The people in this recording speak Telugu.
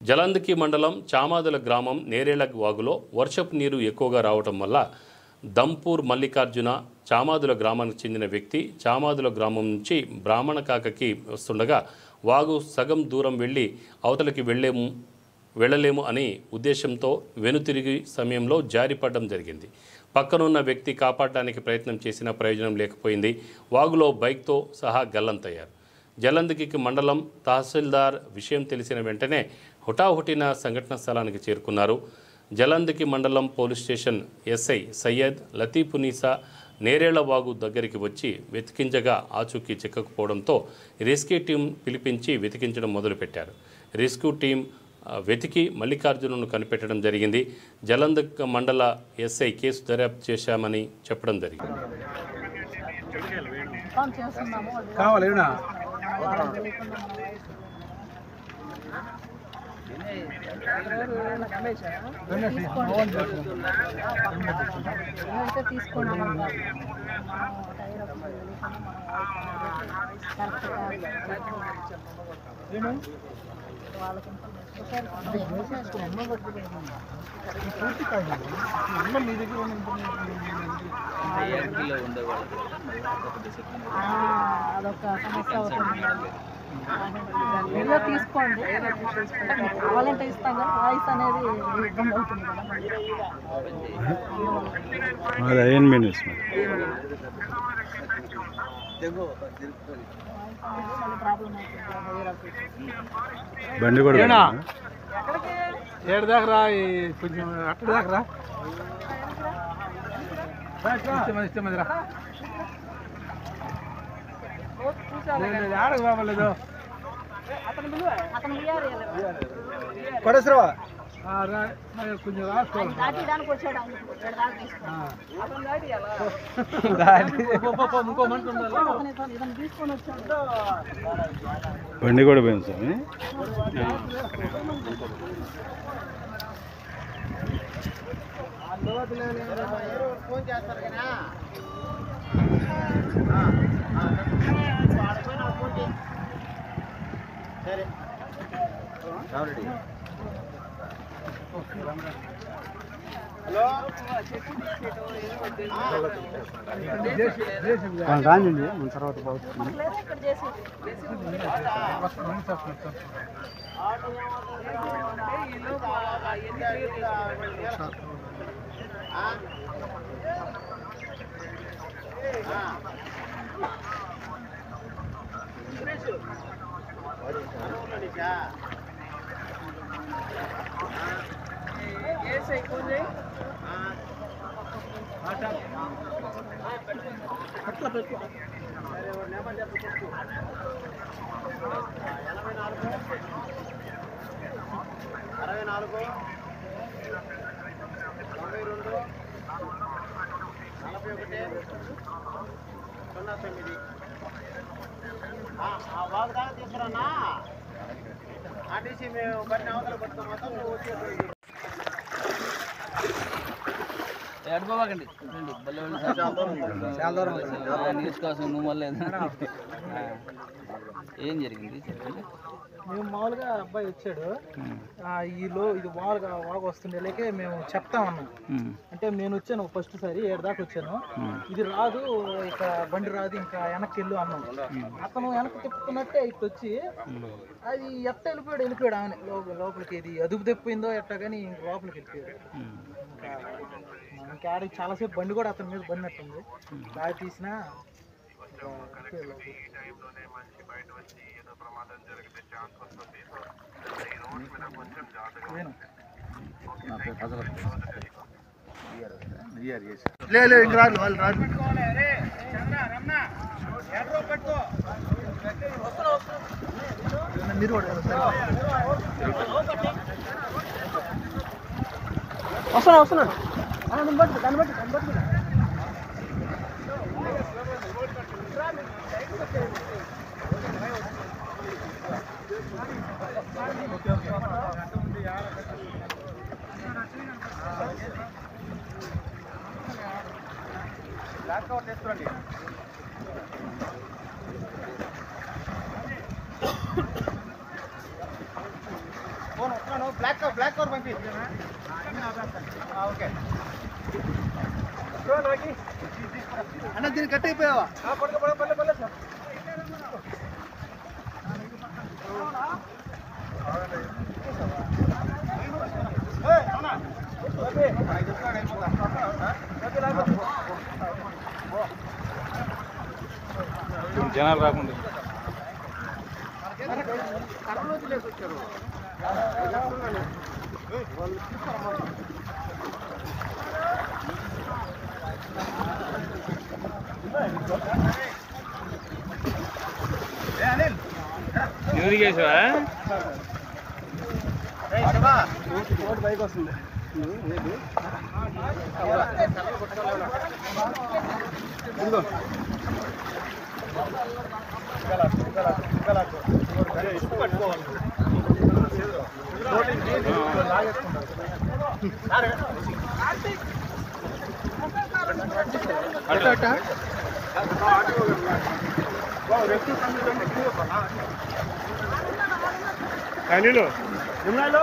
జలంధకి మండలం చామాదుల గ్రామం నేరేళ్ల వాగులో వర్షపు నీరు ఎక్కువగా రావటం వల్ల దంపూర్ మల్లికార్జున చామాదుల గ్రామానికి చెందిన వ్యక్తి చామాదుల గ్రామం నుంచి బ్రాహ్మణకాకకి వస్తుండగా వాగు సగం దూరం వెళ్ళి అవతలకి వెళ్ళలేము అనే ఉద్దేశంతో వెనుతిరిగి సమయంలో జారిపడడం జరిగింది. పక్కనున్న వ్యక్తి కాపాడడానికి ప్రయత్నం చేసినా ప్రయోజనం లేకపోయింది. వాగులో బైక్తో సహా గల్లంతయ్యారు. జలంధకి మండలం తహసీల్దార్ విషయం తెలిసిన వెంటనే హుటాహుటిన సంఘటన స్థలానికి చేరుకున్నారు. జలంధకి మండలం police station SI Syed Latifunnisa నేరేళ్ల వాగు దగ్గరికి వచ్చి వెతికించగా ఆచూకీ చిక్కకపోవడంతో రెస్క్యూ టీం పిలిపించి వెతికించడం మొదలుపెట్టారు. రెస్క్యూ టీం వెతికి మల్లికార్జునను కనిపెట్టడం జరిగింది. జలంధక్ మండల ఎస్ఐ కేసు దర్యాప్తు చేశామని చెప్పడం జరిగింది. అదొక సమస్య అవుతుంది. వీడియో తీసుకోండి, కావాలంటే ఇస్తాం కానీ వాయిస్ అనేది ఇబ్బంది అవుతుంది బండి కూడా ఏడు దాకా రా, కొంచెం అక్కడ దాకా రా, ఇష్టమది రా, ఆడకు బాబలేదు పడసరావా కొంచెం బండి కూడా పోయింది స్వామి. ఫోన్ చేస్తారు కదా సరే హలో రాండి మన తర్వాత అట్లా పెట్టు 64 వాగు దాకా తీసుకురానా ఆర్టీసీ మేము బట్టి అవతల పట్టుతాం మొత్తం నువ్వు వచ్చేసి ఎడబాకండి న్యూస్ కోసం నువ్వు మళ్ళీ ఏం జరిగింది చెప్పండి. మేము మామూలుగా అబ్బాయి వచ్చాడు, ఇది వాగు వస్తుండేలాగే మేము చెప్తామన్నాం. అంటే నేను వచ్చాను ఫస్ట్ సారి 7 దాకా వచ్చాను, ఇది రాదు ఇక బండి రాదు ఇంకా వెనక్కి వెళ్ళు అన్నాం. అతను వెనక్కి తిప్పుతున్నట్టే ఇటు వచ్చి అది ఎట్ట వెళ్ళిపోయాడు ఆమె లోపలికి. ఇది అదుపు తెప్పిందో ఎట్టా కానీ లోపలికి వెళ్ళిపోయాడు. ఇంకా ఆడికి చాలాసేపు బండి కూడా అతని మీద పడినట్టుంది. దారి తీసినా లేదు ఇంక రాదు వాళ్ళు రాదు. మీరు కూడా వస్తున్నాడు దాన్ని బట్టి బ్లాక్ కవర్ తీసుకురండి. ఫోన్ బ్లాక్ కవర్ పంపి ఓకే అన్న దీన్ని కట్ అయిపోయావా పర్లే సార్ జనాలు రాకుండా ఎవరికి వేసావా బైక్ వస్తుంది అనిలు ఎన్నాళ్ళు